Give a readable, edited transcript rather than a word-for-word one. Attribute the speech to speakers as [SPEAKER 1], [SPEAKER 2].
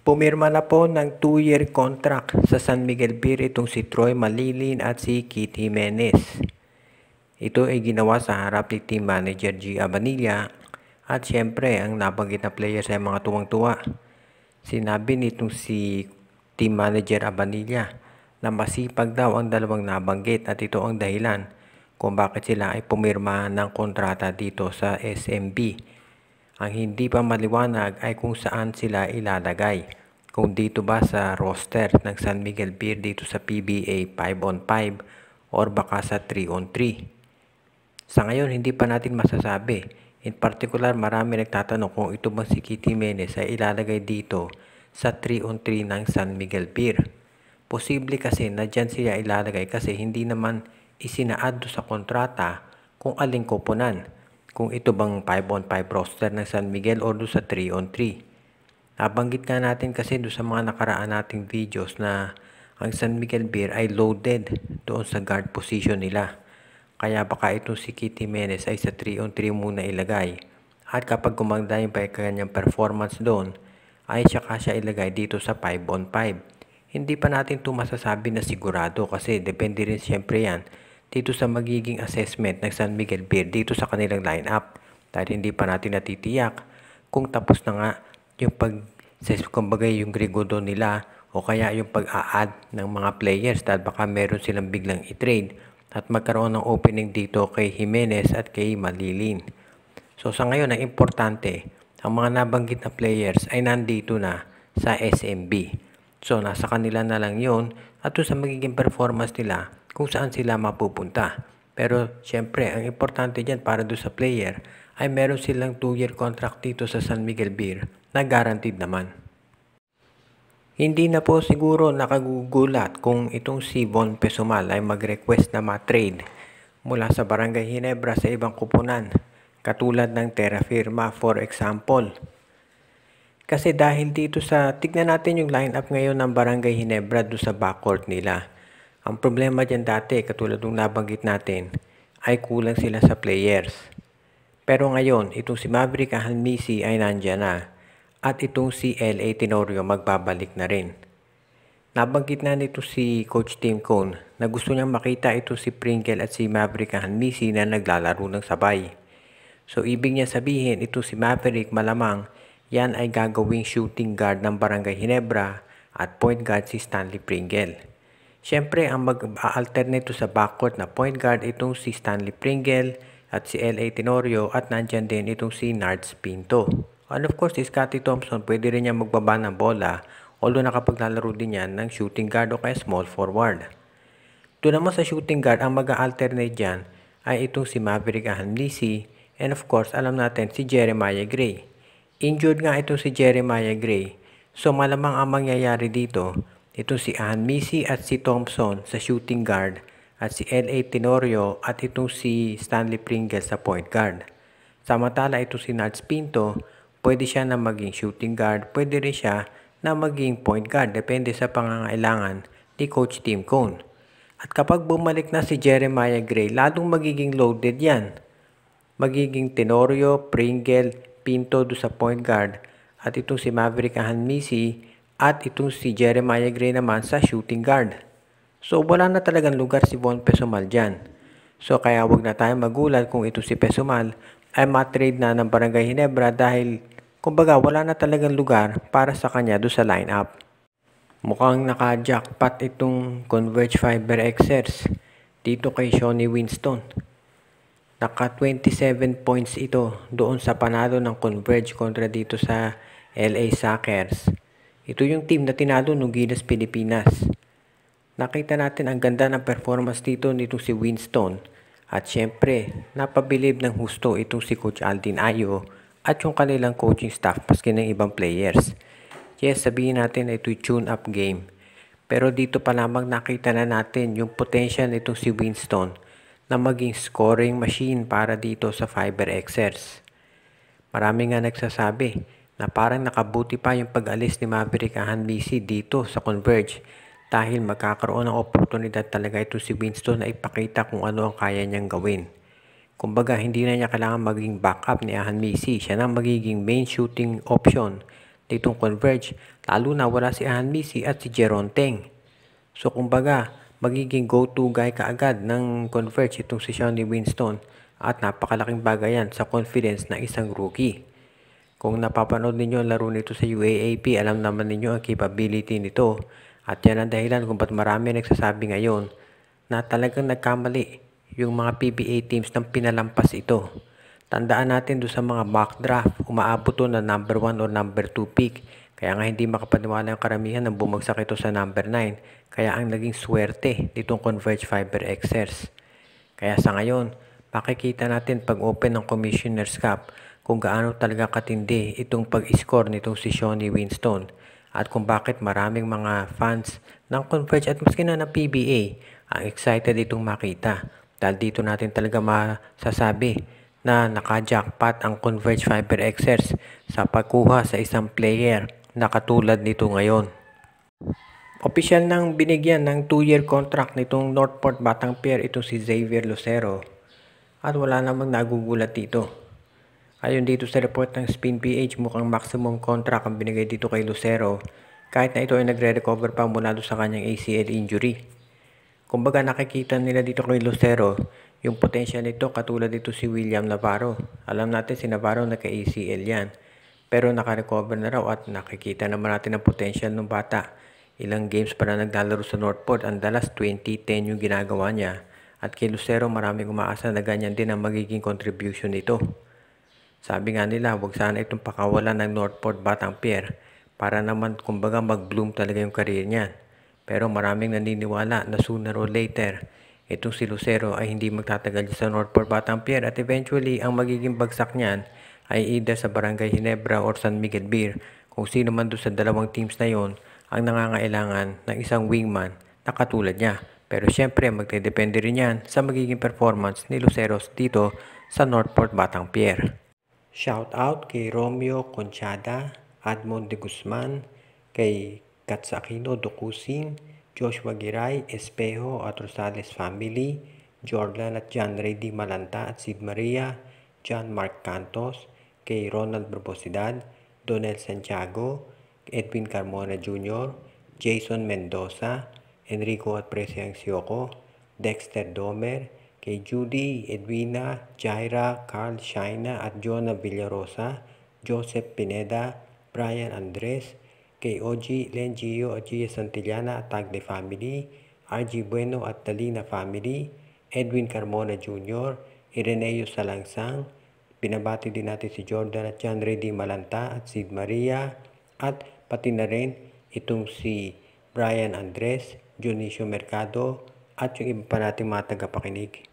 [SPEAKER 1] Pumirma na po ng 2-year contract sa San Miguel Beer itong si Troy Malilin at si Keith Jimenez. Ito ay ginawa sa harap ni Team Manager G. Abanilla at syempre ang nabanggit na players ay mga tuwang-tuwa. Sinabi nitong si Team Manager Abanilla na masipag daw ang dalawang nabanggit at ito ang dahilan kung bakit sila ay pumirma ng kontrata dito sa SMB. Ang hindi pa maliwanag ay kung saan sila ilalagay. Kung dito ba sa roster ng San Miguel Beer dito sa PBA 5-on-5 or baka sa 3-on-3. Sa ngayon hindi pa natin masasabi. In particular marami nagtatanong kung ito bang si Keith Jimenez ay ilalagay dito sa 3-on-3 ng San Miguel Beer. Posible kasi na dyan siya ilalagay kasi hindi naman isinaad sa kontrata kung aling koponan. Kung ito bang 5-on-5 roster ng San Miguel o doon sa 3-on-3. Nabanggit nga natin kasi doon sa mga nakaraan nating videos na ang San Miguel Beer ay loaded doon sa guard position nila. Kaya baka itong si Keith Jimenez ay sa 3-on-3 muna ilagay. At kapag gumanda yung kanyang performance doon, ay saka siya ilagay dito sa 5-on-5. Hindi pa natin ito masasabi na sigurado kasi depende rin siyempre yan dito sa magiging assessment ng San Miguel Beer dito sa kanilang lineup. Dahil hindi pa natin natitiyak kung tapos na nga yung kumbaga yung Grigodo nila o kaya yung pag-a-add ng mga players dahil baka meron silang biglang i-trade at magkaroon ng opening dito kay Jimenez at kay Malilin. So sa ngayon ang importante, ang mga nabanggit na players ay nandito na sa SMB. So nasa kanila na lang yun at sa magiging performance nila kung saan sila mapupunta. Pero syempre, ang importante dyan para doon sa player ay meron silang 2-year contract dito sa San Miguel Beer na guaranteed naman. Hindi na po siguro nakagugulat kung itong si Von Pesumal ay mag-request na ma-trade mula sa Barangay Ginebra sa ibang kupunan, katulad ng Terra Firma for example. Kasi dahil dito tignan natin yung lineup ngayon ng Barangay Ginebra doon sa backcourt nila. Ang problema dyan dati, katulad ng nabanggit natin, ay kulang sila sa players. Pero ngayon, itong si Maverick Ahanmisi ay nandyan na. At itong si L.A. Tenorio magbabalik na rin. Nabanggit na nito si Coach Tim Cone na gusto niyang makita ito si Pringle at si Maverick Ahanmisi na naglalaro ng sabay. So ibig niya sabihin, ito si Maverick malamang yan ay gagawing shooting guard ng Barangay Ginebra at point guard si Stanley Pringle. Siyempre, ang mag-alternate sa backcourt na point guard itong si Stanley Pringle at si L.A. Tenorio at nandyan din itong si Nards Pinto. And of course, si Scottie Thompson pwede rin niya magbaba ng bola although nakapaglalaro din yan ng shooting guard o kaya small forward. Doon naman sa shooting guard, ang mag-alternate dyan ay itong si Maverick Ahanmisi and of course, alam natin si Jeremiah Gray. Injured nga itong si Jeremiah Gray. So malamang ang mangyayari dito, ito si Ahanmisi at si Thompson sa shooting guard at si L.A. Tenorio at itong si Stanley Pringle sa point guard. Samantala ito si Nards Pinto, pwede siya na maging shooting guard, pwede rin siya na maging point guard, depende sa pangangailangan ni Coach Tim Cone. At kapag bumalik na si Jeremiah Gray, lalong magiging loaded yan. Magiging Tenorio, Pringle, Pinto do sa point guard at itong si Maverick Ahanmisi at itong si Jeremiah Gray naman sa shooting guard. So wala na talagang lugar si Von Pesumal dyan. So kaya wag na tayo magulat kung ito si Pesumal ay matrade na ng Barangay Ginebra dahil kumbaga wala na talagang lugar para sa kanya doon sa lineup. Mukhang naka-jackpot itong Converge Fiber Xers dito kay Shawnee Winston. Naka 27 points ito doon sa panalo ng Converge kontra dito sa LA Sockers. Ito yung team na tinalo ng Gilas Pilipinas. Nakita natin ang ganda ng performance dito nitong si Winston. At syempre, napabilib ng husto itong si Coach Aldin Ayo at yung kanilang coaching staff paski ng ibang players. Yes, sabihin natin na ito'y tune-up game. Pero dito pa lamang nakita na natin yung potential nitong si Winston na maging scoring machine para dito sa Fiber Xers. Marami nga nagsasabi na parang nakabuti pa yung pag-alis ni Maverick Ahanmisi dito sa Converge dahil magkakaroon ng oportunidad talaga ito si Winston na ipakita kung ano ang kaya niyang gawin. Kumbaga, hindi na niya kailangan maging backup ni Ahanmisi. Siya na magiging main shooting option nitong Converge, lalo na wala si Anmisi at si Jeron Teng. So kumbaga, magiging go-to guy kaagad ng Converge itong si Shawnee Winston at napakalaking bagay yan sa confidence ng isang rookie. Kung napapanood ninyo ang laro nito sa UAAP, alam naman ninyo ang capability nito at yan ang dahilan kung ba't marami nagsasabi ngayon na talagang nagkamali yung mga PBA teams nang pinalampas ito. Tandaan natin doon sa mga mock draft, umaabot to na number 1 o number 2 pick. Kaya nga hindi makapaniwala yung karamihan nang bumagsak ito sa number 9. Kaya ang naging swerte nitong Converge Fiber Xers. Kaya sa ngayon, makikita natin pag open ng Commissioner's Cup kung gaano talaga katindi itong pag-score nitong si Shawnee Winston at kung bakit maraming mga fans ng Converge at maski na ng PBA ang excited itong makita. Dahil dito natin talaga masasabi na naka-jackpot ang Converge Fiber Xers sa pagkuha sa isang player na katulad nito ngayon. Opisyal nang binigyan ng 2-year contract nitong Northport Batang-Pier itong si Xavier Lucero at wala namang nagugulat dito. Ayon dito sa report ng Spin PH, mukhang maximum contract ang binigay dito kay Lucero kahit na ito ay nagre-recover pa mula sa kanyang ACL injury. Kumbaga nakikita nila dito kay Lucero yung potential nito katulad dito si William Navarro. Alam natin si Navarro nagka-ACL yan. Pero naka-recover na raw at nakikita naman natin ang potential ng bata. Ilang games pa na naglalaro sa Northport, ang dalas 20-10 yung ginagawa niya. At kay Lucero maraming umaasa na ganyan din ang magiging contribution nito. Sabi nga nila, huwag sana itong pakawalan ng Northport Batang-Pier para naman kumbaga mag-bloom talaga yung career niyan. Pero maraming naniniwala na sooner or later, itong si Lucero ay hindi magtatagal sa Northport Batang-Pier at eventually ang magiging bagsak niyan ay either sa Barangay Ginebra or San Miguel Beer kung sino man doon sa dalawang teams na yon ang nangangailangan ng isang wingman na katulad niya. Pero syempre magdedepende rin yan sa magiging performance ni Lucero dito sa Northport Batang-Pier. Shout out kay Romeo Conchada, Admond de Guzman, kay Katsakino Dokusin, Joshua Giray, Espejo at Rosales family, Jordan at John Reddy Malanta at Sid Maria, John Mark Cantos, kay Ronald Barbosidad, Donel Santiago, Edwin Carmona Jr., Jason Mendoza, Enrico at Presiang Sioko, Dexter Domer, kay Judy, Edwina, Jaira, Carl Shaina at Jonah Villarosa, Joseph Pineda, Brian Andres, kay OG, Len Gio at Gia Santillana at Tagle family, RG Bueno at Talina family, Edwin Carmona Jr., Ireneo Salangsang, binabati din natin si Jordan at John Reddy Malanta at Sid Maria at pati na rin itong si Brian Andres, Dionisio Mercado at yung iba pa nating mga tagapakinig.